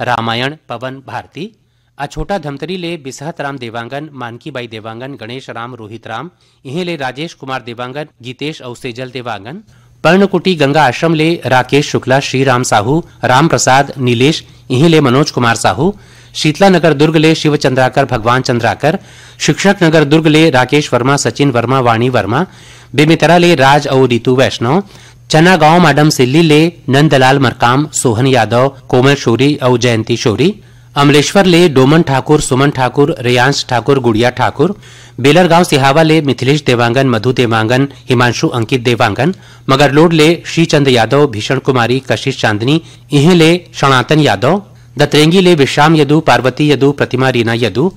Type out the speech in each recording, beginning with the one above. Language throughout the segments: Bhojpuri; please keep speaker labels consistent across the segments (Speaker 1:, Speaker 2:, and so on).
Speaker 1: रामायण पवन भारती आ छोटा धमतरी ले बिसहत राम देवांगन, मानकीबाई देवांगन, गणेश राम, रोहित राम, इहे ले राजेश कुमार देवांगन, गीतेश और सेजल देवांगन। पर्णकुटी गंगा आश्रम ले राकेश शुक्ला, श्री राम साहू, राम प्रसाद, नीलेश, इहे ले मनोज कुमार साहू। शीतला नगर दुर्ग ले शिव चंद्राकर, भगवान चंद्राकर। शिक्षक नगर दुर्ग ले राकेश वर्मा, सचिन वर्मा, वाणी वर्मा। बेमितरा ले राज और रितु वैष्णव। चना गांव माडम सिल्ली ले नंदलाल मरकाम, सोहन यादव, कोमल शोरी और जयंती शोरी। अमलेश्वर ले डोमन ठाकुर, सुमन ठाकुर, रेयांश ठाकुर, गुड़िया ठाकुर। बेलर गांव सिहावा ले मिथिलेश देवांगन, मधु देवांगन, हिमांशु अंकित देवांगन। मगरलोड ले श्रीचंद यादव, भीषण कुमारी, कशिश चांदनी, इहे ले सनातन यादव। दतरेंगी ले विश्राम यदु, पार्वती यदु, प्रतिमा रीना यदु।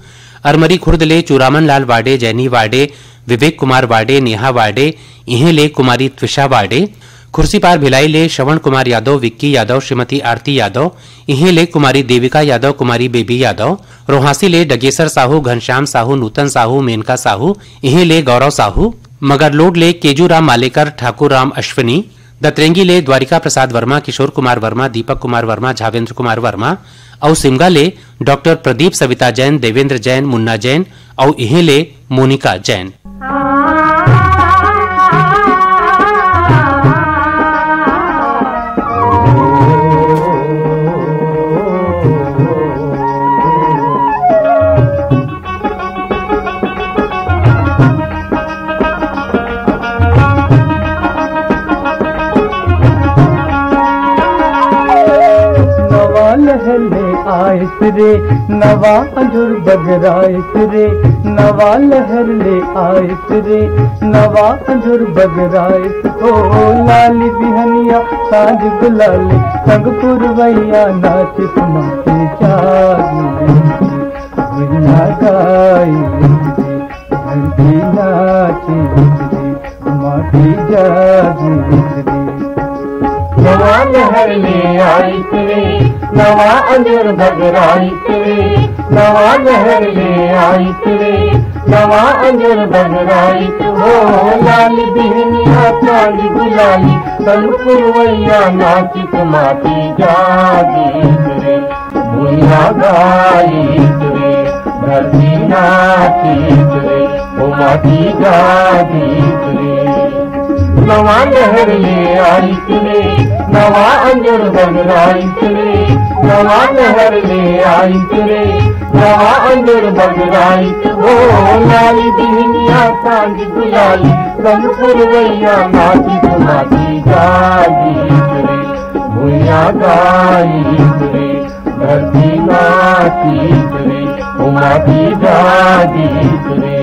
Speaker 1: अरमरी खुर्द ले चूरामन लाल वाडे, जैनी वाडे, विवेक कुमार वाडे, नेहा वाडे, इहे ले कुमारी त्विषा वाडे। खुर्सीपार भिलाई ले श्रवण कुमार यादव, विक्की यादव, श्रीमती आरती यादव, इहे ले कुमारी देविका यादव, कुमारी बेबी यादव। रोहासी ले डगेसर साहू, घनश्याम साहू, नूतन साहू, मेनका साहू, इहे ले गौरव साहू। मगरलोड ले केजूराम मालेकर, ठाकुर राम अश्विनी। दतरेंगी ले द्वारिका प्रसाद वर्मा, किशोर कुमार वर्मा, दीपक कुमार वर्मा, झावेंद्र कुमार वर्मा। और सिमगा ले डॉक्टर प्रदीप सविता जैन, देवेंद्र जैन, मुन्ना जैन और इहे ले मोनिका जैन।
Speaker 2: रे नवा अंजुर बगराइस रे, नवा लहर ले आइस रे, नवा अंजुर बगराइस हो। लाली बिहनिया साज गुलाली, संग पुरवैया नाचित माते जागी, बिना गाई धरती नाची माते जागी। नवा लहर ले आइस रे, नवा अंजुर बगराइस रे, नवा लहर ले आइस रे, नवा अंजुर बगराइस हो। लाली बिहनिया साज गुलाली, संग पुरवैया नाचित माते जागी रे, बुनिया गाइस रे, धरती नाचित रे, ओ माती जागी रे। नवा लहर ले आइस रे, नवा अंजुर बगराइस रे, नवा लहर ले आइस रे, नवा अंजुर बगराइस हो। लाली बिहनिया साज गुलाली, संग पुरवैया नाचित माती जागी रे, भुइया गाइस रे, धरती नाचित रे, ओ माती जागी रे।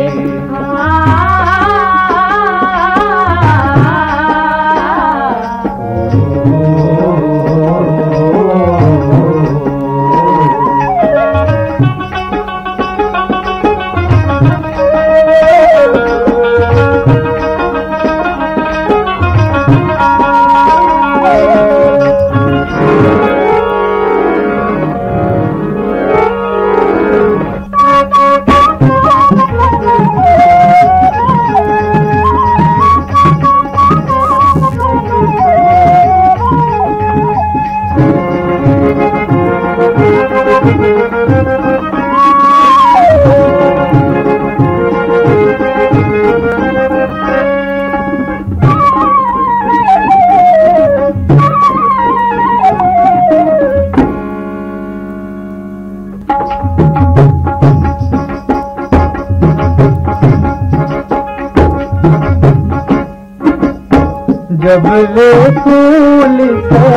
Speaker 2: जब ले फूल का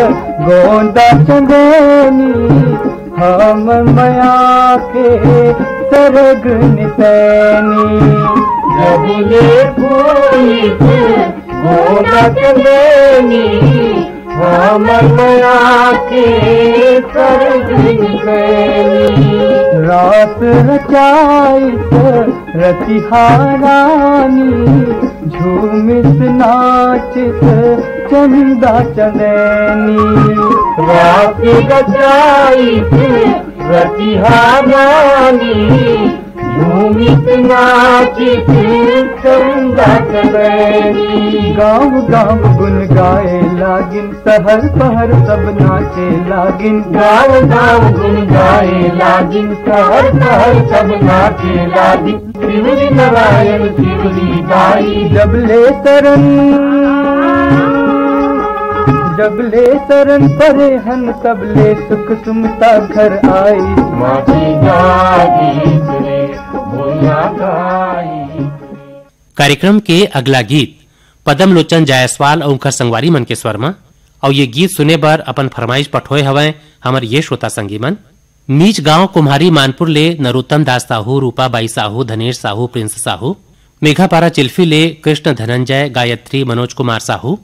Speaker 2: गोंदा चंदेनी, हम मया के सरग निसैनी। जब ले फूल का गोंदा चंदेनी, हम मया के सरग निसैनी। रात रचाइस रतिहारानी, झूमिस नाचित चंदा चंदेनी। रात रचाइस रतिहारानी, झूमित नाचित गंगा चलैनी। गाँव गाँव गुन गाए लागिन, शहर शहर सब नाचे लागिन। गाँव गाँव गुन गाए लागिन, शहर शहर सब नाचे लागिन। शिवरी नारायण शिवरी गाई, जबले शरण परे हन तबले सुख सुमता घर आई। माची गाई रे भोया गाई।
Speaker 1: कार्यक्रम के अगला गीत पदम लोचन जायसवाल और उनका संगवारी मन के स्वर में, और ये गीत सुने बर अपन फरमाइश पठोए हवे हमर ये श्रोता संगी मन। नीच गांव कुम्हारी मानपुर ले नरोत्तम दास साहू, रूपा बाई साहू, धनेश साहू, प्रिंस साहू। मेघापारा चिल्फी ले कृष्ण धनंजय, गायत्री, मनोज कुमार साहू।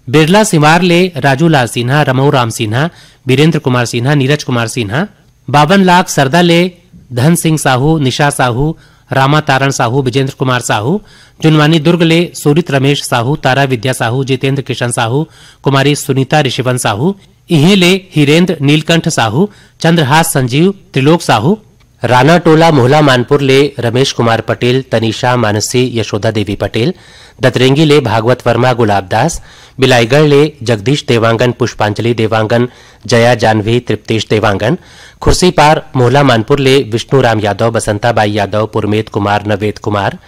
Speaker 1: बिरला सिमार ले राजू लाल सिन्हा, रमऊ राम सिन्हा, वीरेंद्र कुमार सिन्हा, नीरज कुमार सिन्हा। 52 लाख सरदा ले धन सिंह साहू, निशा साहू, रामा तारण साहू, विजेंद्र कुमार साहू। जुनवानी दुर्ग ले सूरित रमेश साहू, तारा विद्या साहू, जितेंद्र किशन साहू, कुमारी सुनीता ऋषिवन साहू। इहे ले हिरेंद्र नीलकंठ साहू, चंद्रहास संजीव, त्रिलोक साहू। राना टोला मोहला मानपुर ले रमेश कुमार पटेल, तनीषा, मानसी, यशोदा देवी पटेल। दतरेंगी ले भागवत वर्मा, गुलाब दास। बिलाईगढ़ ले जगदीश देवांगन, पुष्पांजलि देवांगन, जया जानवी, तृप्तेश देवांगन। खुर्सी पार मोहला मानपुर ले विष्णु राम यादव, बसंताबाई यादव, पुरमेत कुमार, नवेद कुमार।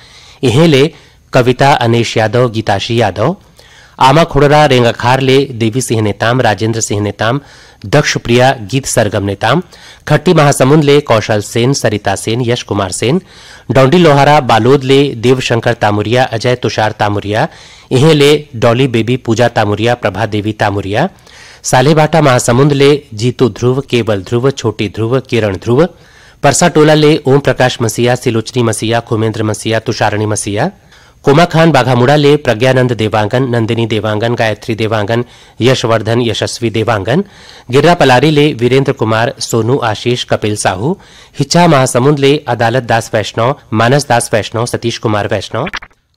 Speaker 1: इहे ले कविता अनेश यादव, गीताशी यादव। आमा खुड़रा रेंगाखार ले देवी सिंह नेताम, राजेंद्र सिंह नेताम, दक्ष प्रिया गीत सरगम नेताम। खट्टी महासमुंद ले कौशल सेन, सरिता सेन, यश कुमार सेन। डौंडी लोहारा बालोद ले देवशंकर तामुरिया, अजय तुषार तामुरिया। इहे ले डॉली बेबी पूजा तामुरिया, प्रभा देवी तामुरिया। सालेबाटा महासमुंद ले जीतू ध्रुव, केवल ध्रुव, छोटी ध्रुव, किरण ध्रुव। परसा टोला ले ओम प्रकाश मसीहा, सिलोचनी मसीहा, खुमेंद्र मसीहा, तुषारणी मसीहा। कोमा खान बाघामुड़ा ले प्रज्ञानंद देवांगन, नंदिनी देवांगन, गायत्री देवांगन, यशवर्धन, यशस्वी देवांगन। गिर्रा पलारी ले वीरेंद्र कुमार, सोनू, आशीष, कपिल साहू। हिच्चा महासमुंद ले अदालत दास वैष्णव, मानस दास वैष्णव, सतीश कुमार वैष्णव।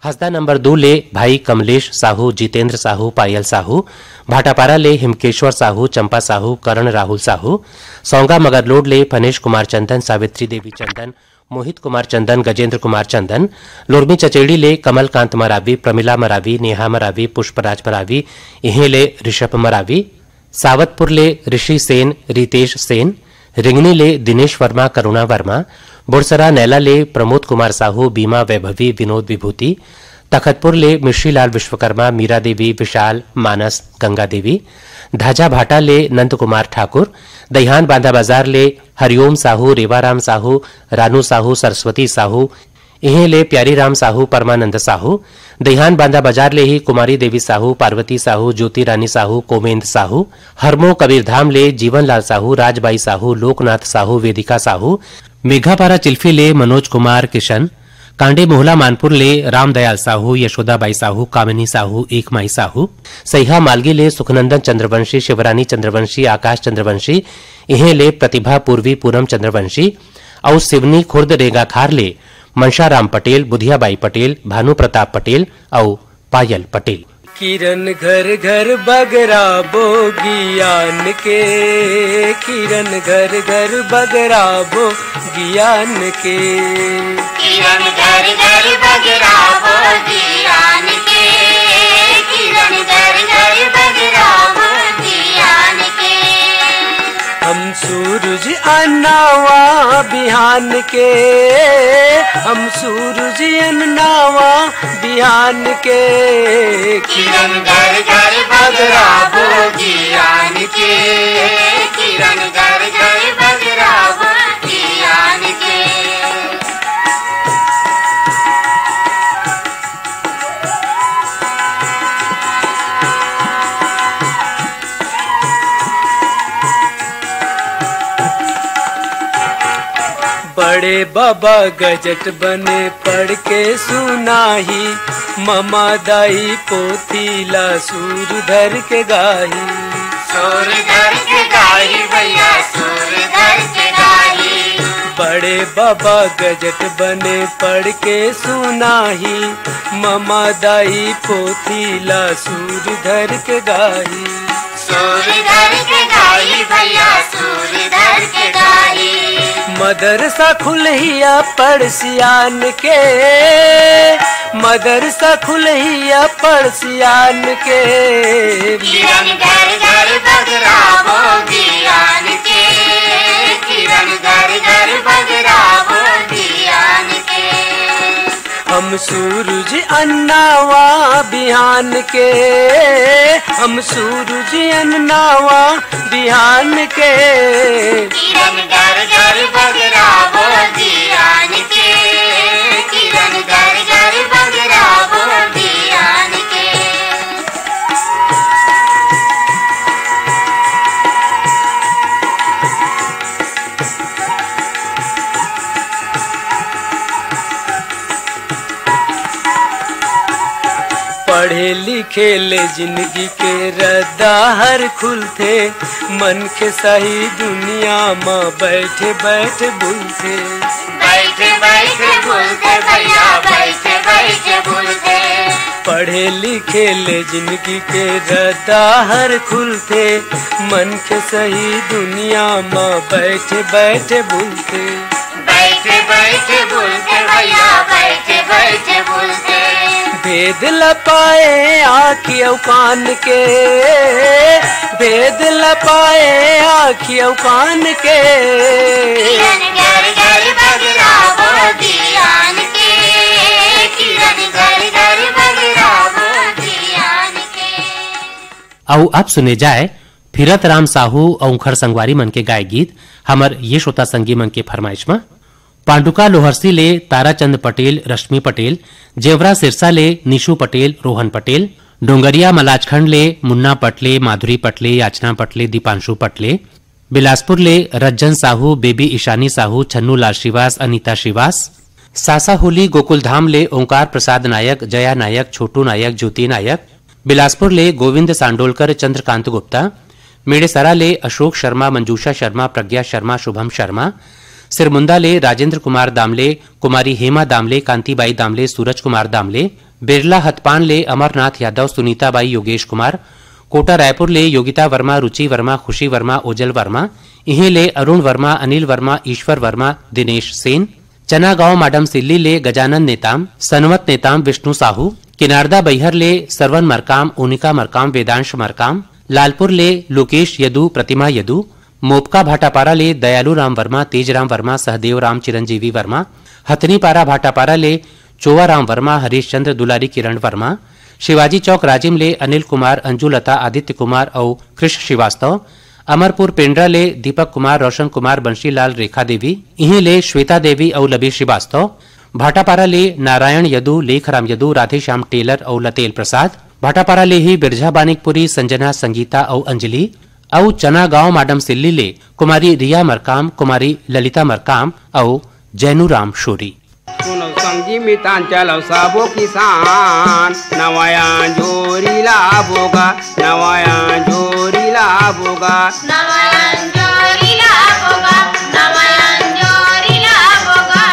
Speaker 1: हसदा नंबर 2 ले भाई कमलेश साहू, जितेंद्र साहू, पायल साहू। भाटापारा ले हिमकेश्वर साहू, चंपा साहू, करण राहुल साहू। सौंगा मगरलोड ले फनेश कुमार चंदन, सावित्री देवी चंदन, मोहित कुमार चंदन, गजेंद्र कुमार चंदन। लोरमी चचेड़ी ले कमलकांत मरावी, प्रमिला मरावी, नेहा मरावी, पुष्पराज मरावी। इहे ले ऋषभ मरावी। सावतपुर ले ऋषि सेन, रितेश सेन। रिंगनी ले दिनेश वर्मा, करुणा वर्मा। बुड़सरा नैला ले प्रमोद कुमार साहू, बीमा वैभवी, विनोद विभूति। तखतपुर ले मिश्रीलाल विश्वकर्मा, मीरा देवी, विशाल, मानस, गंगा देवी। धाजा भाटा ले नंद कुमार ठाकुर। दहिहान बांधा बाजार ले हरिओम साहू, रेवाराम साहू, रानू साहू, सरस्वती साहू। इहे ले प्यारी राम साहू, परमानंद साहू। दहिहान बांधा बाजार ले ही कुमारी देवी साहू, पार्वती साहू, ज्योति रानी साहू, कोमेंद साहू। हरमो कबीरधाम ले जीवनलाल साहू, राजबाई साहू, लोकनाथ साहू, वेदिका साहू। मेघापारा चिल्फी ले मनोज कुमार किशन। कांडे मोहला मानपुर ले रामदयाल साहू, यशोदाबाई साहू, कामिनी साहू, एकमाई साहू। सैहा मालगी ले सुखनंदन चंद्रवंशी, शिवरानी चंद्रवंशी, आकाश चंद्रवंशी। इहे ले प्रतिभा पूर्वी, पूनम चंद्रवंशी। और सिवनी खुर्द रेगाखार ले मनशाराम पटेल, बुधियाबाई पटेल, भानु प्रताप पटेल और पायल पटेल।
Speaker 3: किरण घर घर बगरा बोगियान के, किरण घर घर बगरा बोगियान के।
Speaker 4: किरण घर घर बगरा बोगियान के, किरण घर घर बगरा बोगियान के।
Speaker 3: हम सूरज अन्नावा बिहान के, हम सूरज अन्नावा बिहान के।
Speaker 4: किरण घर घर बगरा बोगियान के, किरण घर घर बगरा बोगियान के।
Speaker 3: बड़े बाबा गजट बने पढ़ के सुनाही, ममा दाई पोथीला सूर धर के गाही।
Speaker 4: सूर धर के गाही भैया, सूर धर के गाही।
Speaker 3: बड़े बाबा गजट बने पढ़ के सुनाही, ममा दाई पोथीला सूर धर के गाही।
Speaker 4: सूर धर के गाही भैया, सूर धर के गाही।
Speaker 3: मदरसा खुलहिया पड़सियान के, मदरसा खुलहिया पड़सियान के।
Speaker 4: किरण घर घर बगरावो ज्ञान के, किरण घर घर बगरावो ज्ञान के।
Speaker 3: हम सूरज अन्नावा बिहान के, हम सूरज अन्नावा बिहान के।
Speaker 4: किरण घर घर बगरावो ज्ञान के, किरण घर घर बगरावो ज्ञान के।
Speaker 3: पढ़े लिखे ले जिंदगी के रद्दा हर खुलते, मन के सही दुनिया में बैठे बैठे भूलते।
Speaker 4: बैठे बैठे भूलते भैया, बैठे बैठे भूलते।
Speaker 3: पढ़े लिखे ले जिंदगी के रद्दा हर खुलते, मन के सही दुनिया में बैठे बैठे भूलते।
Speaker 4: बैठे बैठे भूलते भैया, बैठे बैठे भूलते।
Speaker 3: भेद लपाए आँखियों कान के, भेद लपाए आँखियों कान के।
Speaker 4: किरण घर घर बगरावो ज्ञान के, किरण घर घर बगरावो ज्ञान के।
Speaker 1: और अब सुने जाए फिरत राम साहू और खर संगवारी मन के गाय गीत हमर ये श्रोता संगी मन के फरमाइश में। पांडुका लोहरसी ले ताराचंद पटेल, रश्मि पटेल, जेवरा सिरसा ले निशु पटेल, रोहन पटेल, डोंगरिया मलाजखंड ले मुन्ना पटले, माधुरी पटले, याचना पटले, दीपांशु पटले, बिलासपुर ले रज्जन साहू, बेबी ईशानी साहू, छन्नू लाल श्रीवास, अनीता श्रीवास, सासा होली गोकुलधाम ले ओंकार प्रसाद नायक, जया नायक, छोटू नायक, ज्योति नायक, बिलासपुर ले गोविंद सांडोलकर, चंद्रकांत गुप्ता, मेड़ेसरा ले अशोक शर्मा, मंजूषा शर्मा, प्रज्ञा शर्मा, शुभम शर्मा, सिरमुंदा ले राजेंद्र कुमार दामले, कुमारी हेमा दामले, कांतिबाई दामले, सूरज कुमार दामले, बिरला हथपान ले अमरनाथ यादव, सुनीताबाई, योगेश कुमार, कोटा रायपुर ले योगिता वर्मा, रुचि वर्मा, खुशी वर्मा, ओजल वर्मा, इहे ले अरुण वर्मा, अनिल वर्मा, ईश्वर वर्मा, दिनेश सेन, चना गांव माडम सिल्ली ले गजानन नेताम, सनवत नेताम, विष्णु साहू, किनारदा बैहर ले सरवन मरकाम, ओनिका मरकाम, वेदांश मरकाम, लालपुर ले लोकेश यदु, प्रतिमा यदु, मोपका भाटापारा ले दयालु राम वर्मा, तेजराम वर्मा, सहदेव राम, चिरंजीवी वर्मा, हथनीपारा भाटापारा ले चोवा राम वर्मा, हरीश चंद्र, दुलारी किरण वर्मा, शिवाजी चौक राजिम ले अनिल कुमार, अंजुलता, आदित्य कुमार और कृष्ण श्रीवास्तव, अमरपुर पेंड्रा ले दीपक कुमार, रोशन कुमार, बंशीलाल, रेखा देवी, इहीं ले श्वेता देवी और लबी श्रीवास्तव, भाटापारा ले नारायण यदु, लेखराम यदु, राधेश्याम टेलर और लतेल प्रसाद, भाटापारा ले ही बिरजा बानिकपुरी, संजना, संगीता और अंजलि, और चना गांव माडम सिल्ली ले कुमारी रिया मरकाम, कुमारी ललिता मरकाम और जैनुराम शोरी।
Speaker 5: सुनो समझी मितांचल साबो किसान, नवाया जोरी लाभोगा, नवाया जोरी लाभोगा,
Speaker 4: नवाया जोरी लाभोगा, नवाया जोरी लाभोगा।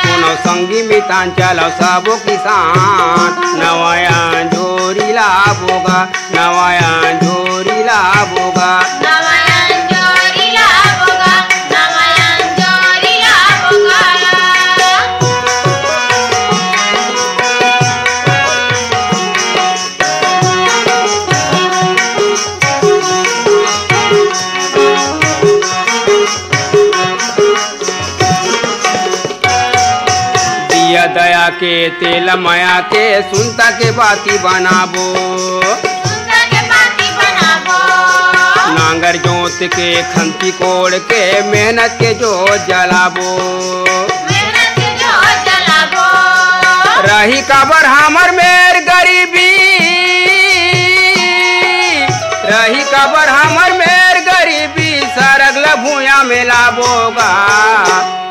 Speaker 5: सुनो संगी मितांचल साबो किसान, नवाया जोरी लाभोगा, नवाया जोरी लाभोगा,
Speaker 4: नवाया जोरी लाभोगा, नवाया जोरी लाभोगा।
Speaker 5: दिया दया के तेल माया के, सुनता के बाती बनाबो,
Speaker 4: सुनता के बाती बनाबो,
Speaker 5: नांगर जोत के खंती कोड़ के, मेहनत के जो जलाबो,
Speaker 4: मेहनत जो जलाबो।
Speaker 5: रही कबर हमर मेर गरीबी, रही कबर हमर मेर गरीबी, सरगल भूया में लाबोगा,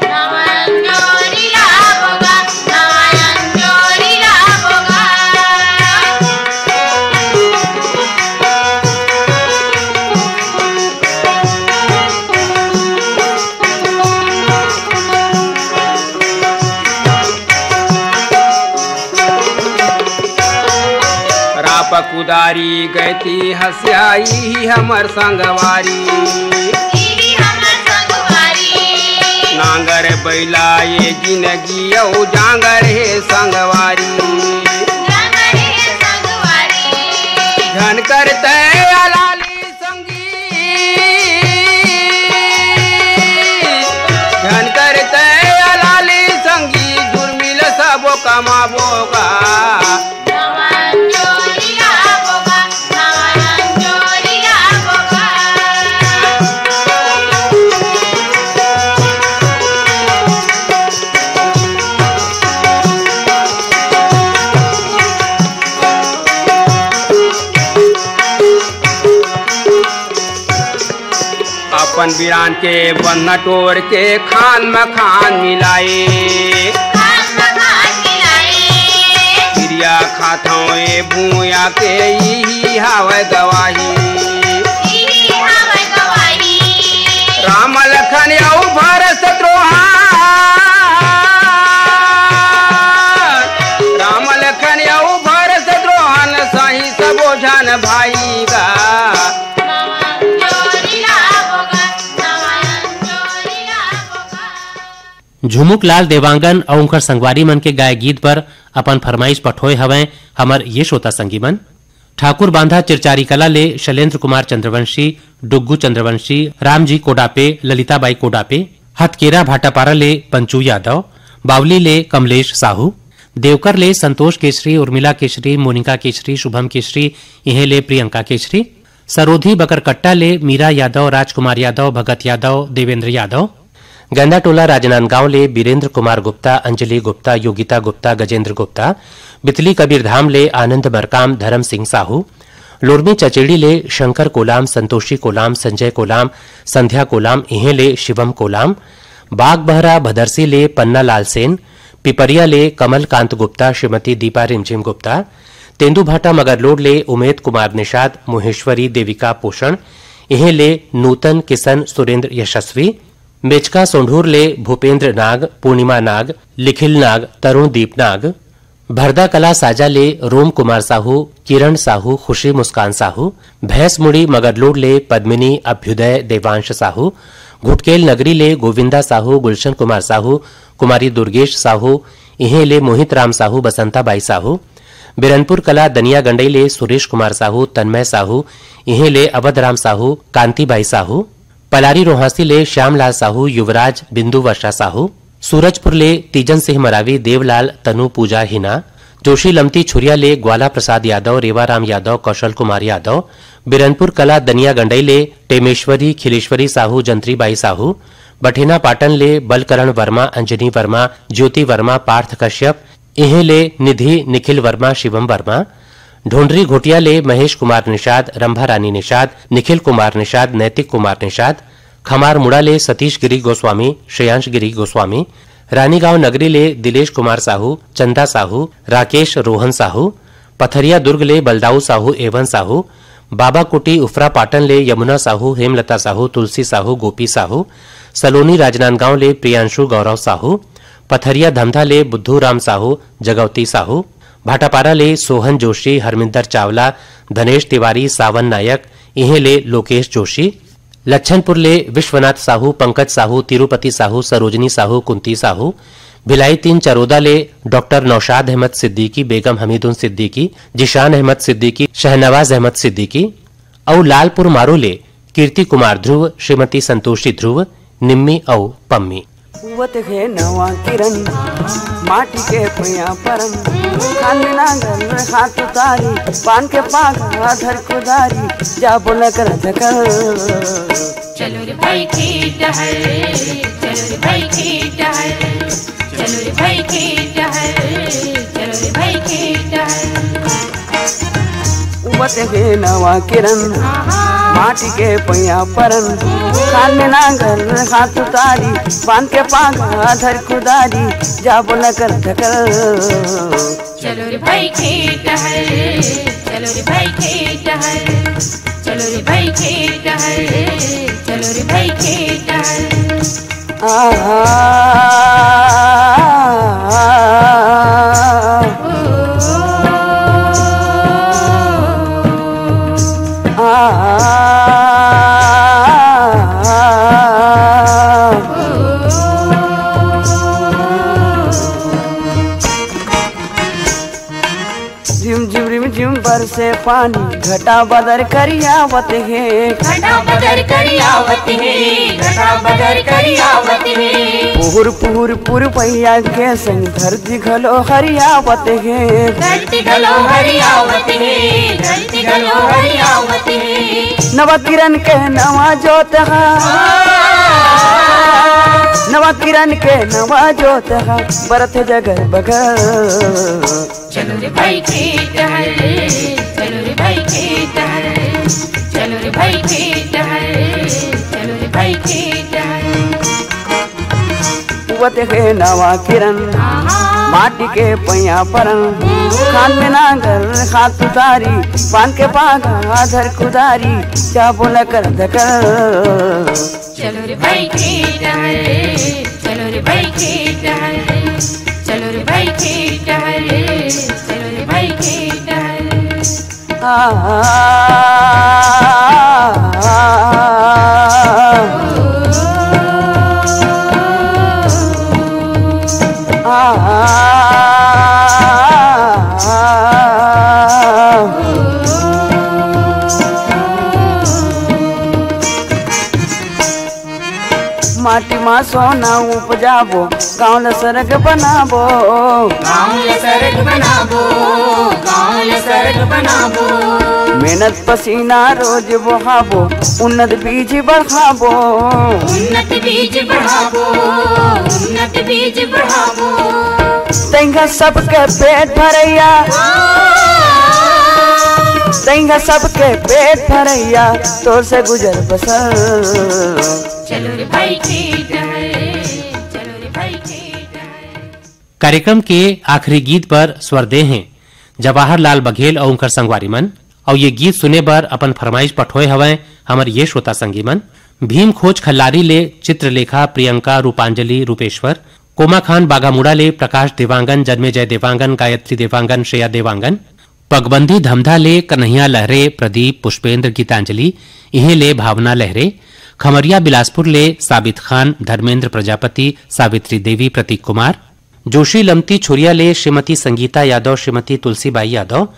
Speaker 4: नवाया जोरी लाभोगा, नवाया जोरी लाभोगा।
Speaker 5: राप कुदारी गई थी हस्याई हमर संगवारी,
Speaker 4: दीदी हमर संगवारी,
Speaker 5: बैला ये जिंदगी औ जांगर हे संगवारी धन करते अलाली संगी धन करते अलाली संगी दुर्मिल सबो कमाबोगा अपन वीरान के बन्ना टोर के खान मखान मिलाए क्रिया खाथों ए भूया के यही हावै गवाही राम लखन औ भरत शत्रुघ्न राम लखन औ भरत शत्रुघ्न सही सबो जन भाई गा
Speaker 1: झुमुक लाल देवांगन और उनकर संगवारी मन के गाय गीत पर अपन फरमाइश पठोए हवें हमर ये श्रोता संगी मन। ठाकुर बांधा चिरचारी कला ले शैलेंद्र कुमार चंद्रवंशी, डुग्गू चंद्रवंशी, रामजी कोडापे, ललिताबाई कोडापे, हथकेरा भाटापारा ले पंचू यादव, बावली ले कमलेश साहू, देवकर ले संतोष केसरी, उर्मिला केसरी, मोनिका केसरी, शुभम केसरी, इहे ले प्रियंका केसरी, सरोधी बकरकट्टा ले मीरा यादव, राजकुमार यादव, भगत यादव, देवेंद्र यादव, गंदा टोला राजनांदगांव ले बीरेंद्र कुमार गुप्ता, अंजलि गुप्ता, योगिता गुप्ता, गजेंद्र गुप्ता, बितली कबीरधाम ले आनंद मरकाम, धर्म सिंह साहू, लोरमी चचेड़ी ले शंकर कोलाम, संतोषी कोलाम, संजय कोलाम, संध्या कोलाम, इहे ले शिवम कोलाम, बाग बहरा भदरसी ले पन्ना लाल सेन, पिपरिया ले कमल कांत गुप्ता, श्रीमती दीपा रिमझिम गुप्ता, तेंदुभाटा मगरलोड ले उमेद कुमार निषाद, मोहेश्वरी देविका पोषण, इहे ले नूतन किशन सुरेंद्र यशस्वी, मेचका सोंढूर ले भूपेंद्र नाग, पूर्णिमा नाग, लिखिल नाग, तरुण दीप नाग, भरदा कला साजा ले रोम कुमार साहू, किरण साहू, खुशी मुस्कान साहू, भैंस मुड़ी मगरलोड ले पद्मिनी, अभ्युदय, देवांश साहू, घुटकेल नगरी ले गोविंदा साहू, गुलशन कुमार साहू, कुमारी दुर्गेश साहू, इहे ले मोहित राम साहू, बसंता बाई साहू, बिरनपुर कला दनिया गंडई ले सुरेश कुमार साहू, तन्मय साहू, इहे ले अवध राम साहू, कांतिबाई साहू, पलारी रोहासी ले श्यामलाल साहू, युवराज, बिंदु वर्षा साहू, सूरजपुर ले तीजन सिंह मरावी, देवलाल, तनु पूजा हिना, जोशी लमती छुरिया ले ग्वाला प्रसाद यादव, रेवाराम यादव, कौशल कुमार यादव, बिरनपुर कला दनिया गंडई ले टेमेश्वरी, खिलेश्वरी साहू, जंत्रीबाई साहू, बठेना पाटन ले बलकरण वर्मा, अंजनी वर्मा, ज्योति वर्मा, पार्थ कश्यप, इहे ले निधि, निखिल वर्मा, शिवम वर्मा, ढोंडरी घोटिया ले महेश कुमार निषाद, रंभा रानी निषाद, निखिल कुमार निषाद, नैतिक कुमार निषाद, खमार मुड़ा ले सतीश गिरी गोस्वामी, श्रेयांश गिरी गोस्वामी, रानीगांव नगरी ले दिलेश कुमार साहू, चंदा साहू, राकेश रोहन साहू, पथरिया दुर्ग ले बलदाऊ साहू, एवन साहू, बाबा कुटी उफरा पाटन ले यमुना साहू, हेमलता साहू, तुलसी साहू, गोपी साहू, सलोनी राजनांदगांव ले प्रियांशु गौरव साहू, पथरिया धमधा ले बुद्धू राम साहू, जगवती साहू, भाटापारा ले सोहन जोशी, हरमिंदर चावला, धनेश तिवारी, सावन नायक, इहे ले लोकेश जोशी, लच्छनपुर ले विश्वनाथ साहू, पंकज साहू, तिरुपति साहू, सरोजनी साहू, कुंती साहू, भिलाई 3 चरोदा ले डॉक्टर नौशाद अहमद सिद्दीकी, बेगम हमीदुन सिद्दीकी, जिशान अहमद सिद्दीकी, शहनवाज अहमद सिद्दीकी, और लालपुर मारू ले कीर्ति कुमार ध्रुव, श्रीमती संतोषी ध्रुव, निम्मी औ पम्मी।
Speaker 6: उवत है नवा किरण माटी के पुया परन खाने नांगल हाथ उतारी पान के पागा धर कुदारी जा बोला कर धकर
Speaker 4: चलो रे भाई खेत है चलो रे भाई खेत है चलो रे भाई खेत है चलो रे भाई खेत है
Speaker 6: उवत है नवा किरण माटी के पैया परन खाने नांगल हाथ उतारी बांध के पागा धर कुदारी जा बोला कर धकर
Speaker 4: चलो रे भाई खेत है चलो रे भाई खेत है चलो रे भाई खेत है चलो रे भाई खेत है
Speaker 6: बरसे पानी घटा बदर करियावत है,
Speaker 4: घटा बदर करियावत है, घटा बदर करियावत है।
Speaker 6: पुहुर पुहुर पुरपैया के संग धरती घलो हरियावत है,
Speaker 4: धरती घलो हरियावत है, धरती घलो हरियावत है।
Speaker 6: नवा किरण के नवा जोत है, नवा किरण के नवा जोत है, बरत जगर बगर।
Speaker 4: चलो रे भाई खेत हर, चलो रे भाई खेत हर, चलो रे भाई खेत हर, चलो रे भाई खेत हर।
Speaker 6: उवत है नवा किरण माटी के पैया परन, खान में नांगर हाथ उतारी, पान के पागा धर कुदारी, क्या बोला कर धकर।
Speaker 4: चलो रे भाई खेत हर, चलो रे भाई खेत हर, चलो रे भाई खेत हर, चलो रे भाई खेत हर।
Speaker 6: माटी माँ सोना उपजाबो, गाँव सरग बनाबो,
Speaker 4: गाँव सरग बनाबो, गाँव सरग बनाबो।
Speaker 6: मेहनत पसीना रोज बहाबो, उन्नत बीज बढ़ाबो,
Speaker 4: उन्नत बीज बढ़ाबो, उन्नत बीज बढ़ाबो।
Speaker 6: तेंगा सबके पेट भरैया, तेंगा सबके पेट भरैया, तो से गुजर बसर।
Speaker 4: चलो रे भाई खेत हर, चलो रे भाई खेत हर।
Speaker 1: कार्यक्रम के आखिरी गीत पर स्वर दे हैं जवाहरलाल बघेल और उनकर संगवारी मन, और ये गीत सुने बर अपन फरमाइश पठोए हवै हमर ये श्रोता संगी मन। भीम खोज खल्लारी ले चित्रलेखा प्रियंका रूपांजलि रूपेश्वर, कोमा खान बागामुड़ा ले प्रकाश देवांगन जन्मेजय देवांगन गायत्री देवांगन श्रेया देवांगन, पगबंदी धमधा ले कन्हैया लहरे प्रदीप पुष्पेंद्र गीतांजलि इहे ले भावना लहरे, खमरिया बिलासपुर ले साबित खान धर्मेंद्र प्रजापति सावित्री देवी प्रतीक कुमार, जोशी लमती छुरिया ले श्रीमती संगीता यादव श्रीमती तुलसीबाई यादव,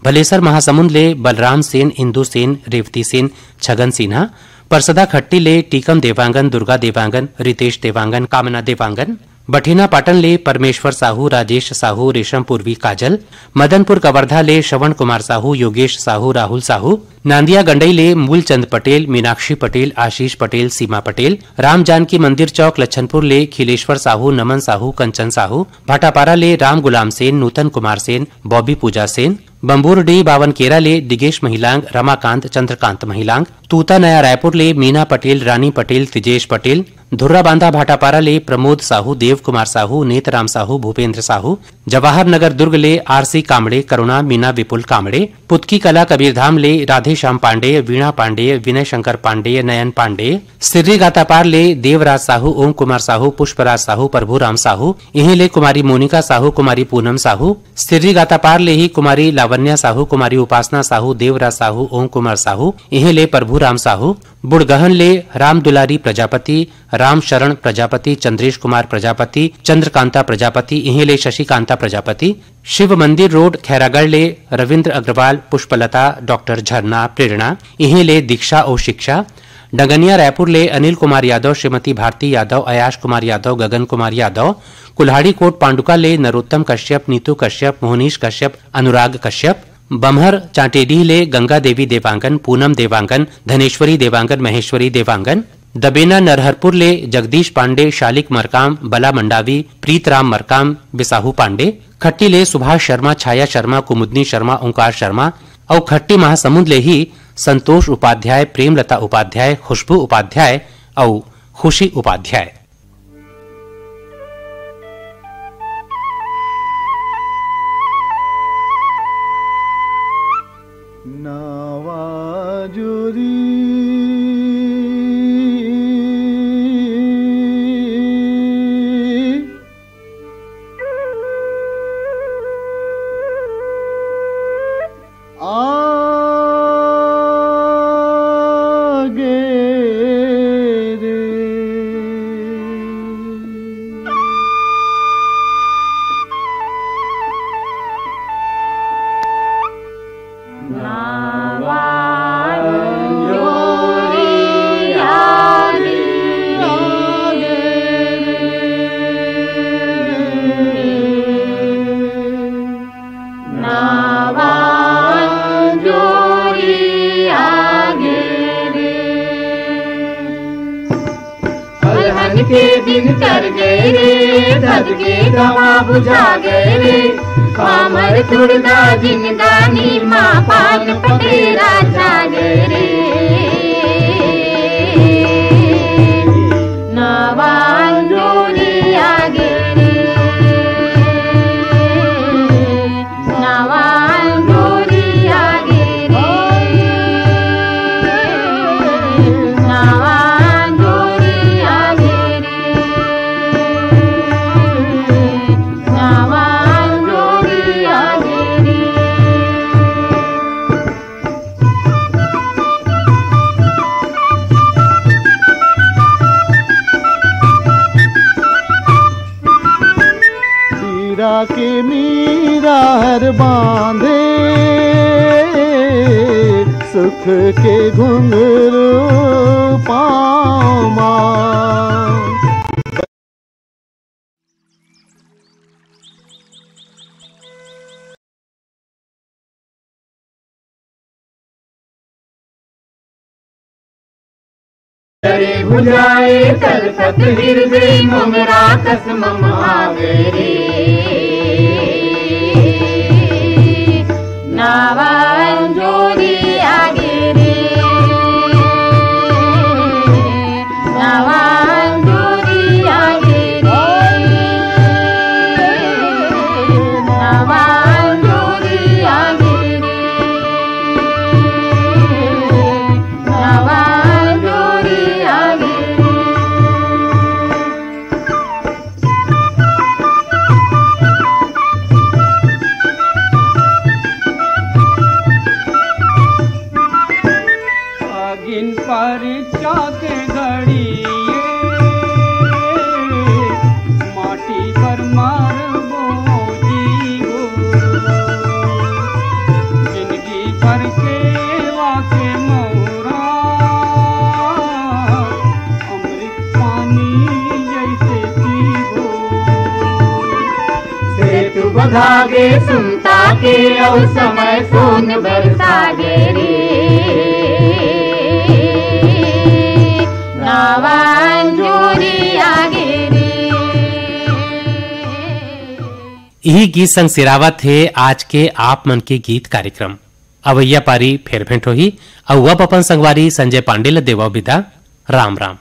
Speaker 1: भलेसर महासमुंद ले बलराम सेन इंदु सेन रेवती सेन छगन सिन्हा, परसदा खट्टी ले टीकम देवांगन दुर्गा देवांगन रितेश देवांगन कामना देवांगन, बठिना पाटन ले परमेश्वर साहू राजेश साहू रेशम पूर्वी काजल, मदनपुर कवर्धा ले श्रवण कुमार साहू योगेश साहू राहुल साहू, नांदिया गंडई ले मूलचंद पटेल मीनाक्षी पटेल आशीष पटेल सीमा पटेल, राम जानकी मंदिर चौक लच्छनपुर ले खिलेश्वर साहू नमन साहू कंचन साहू, भाटापारा ले राम गुलाम सेन नूतन कुमार सेन बॉबी पूजा सेन, बम्बूरडी बावनकेरा ले दिगेश महिलांग रमाकांत चंद्रकांत महिलांग, तूता नया रायपुर ले मीना पटेल रानी पटेल तिजेश पटेल, धुर्रा बांधा भाटापारा ले प्रमोद साहू देव कुमार साहू नेतराम साहू भूपेंद्र साहू, जवाहर नगर दुर्ग ले आरसी कामड़े करुणा मीना विपुल कामड़े, पुतकी कला कबीरधाम ले राधे श्याम पांडे वीणा पांडे विनय शंकर पांडे नयन पांडे, सिर्री गातापार ले देवराज साहू ओम कुमार साहू पुष्पराज साहू प्रभुराम साहू इहे ले कुमारी मोनिका साहू कुमारी पूनम साहू, सिर्री गातापार ले ही कुमारी लावण्या साहू कुमारी उपासना साहू देवराज साहू ओम कुमार साहू इहे ले प्रभुराम साहू, बुड़गहन ले राम दुलारी प्रजापति राम शरण प्रजापति चंद्रेश कुमार प्रजापति चंद्रकांता प्रजापति इहे ले शशिकांता प्रजापति, शिव मंदिर रोड खैरागढ़ ले रविंद्र अग्रवाल पुष्पलता डॉक्टर झरना प्रेरणा इहे ले दीक्षा और शिक्षा, डगनिया रायपुर ले अनिल कुमार यादव श्रीमती भारती यादव अयाश कुमार यादव गगन कुमार यादव, कुल्हाड़ी कोट पांडुका ले नरोत्तम कश्यप नीतू कश्यप मोहनीश कश्यप अनुराग कश्यप, बम्हर चांटेडी ले गंगा देवी देवांगन पूनम देवांगन धनेश्वरी देवांगन महेश्वरी देवांगन, दबेना नरहरपुर ले जगदीश पांडे शालिक मरकाम बला मंडावी प्रीतराम मरकाम बिसाहू पांडे, खट्टी ले सुभाष शर्मा छाया शर्मा कुमुदनी शर्मा ओंकार शर्मा और खट्टी महासमुंद ले ही संतोष उपाध्याय प्रेमलता उपाध्याय खुशबू उपाध्याय और खुशी उपाध्याय।
Speaker 2: लगन के दिन तर गए रे, धध के गवा बुझा गए रे, कामर तुड़दा जिंदगानी माँ पान पतेरा छा गए रे। नावान जोड़ी आगे रे, नावान जोड़ी आगे रे, नावान जोड़ी आगे रे, नावान जोड़ी आगे रे।
Speaker 7: मीरा के मीरा हर बांधे, सुख के घुंघरू पाँव माँ।
Speaker 2: करे बुझाए तलपत हृदय मुमरा कसम आवे रे, नावान जोड़ी आगे रे, नावान जोड़ी आगे रे, नावान जोड़ी आगे रे, नावान जोड़ी आगे रे।
Speaker 5: आगिन परीक्षा के घड़िए, माटी पर मार बोझी हो, जिंदगी भर के वाके मोरा, अमृत पानी जैसे पीबो।
Speaker 2: सेतु बधागे सुनता के और समय सोन बरसा गे रे, नावान जोड़ी आगे रे।
Speaker 1: यही गीत संग सिरावत है आज के आप मन के गीत कार्यक्रम। अवैया पारी फेर भेंट होही और अब अपन संगवारी संजय पांडे ल देवा विदा। राम राम।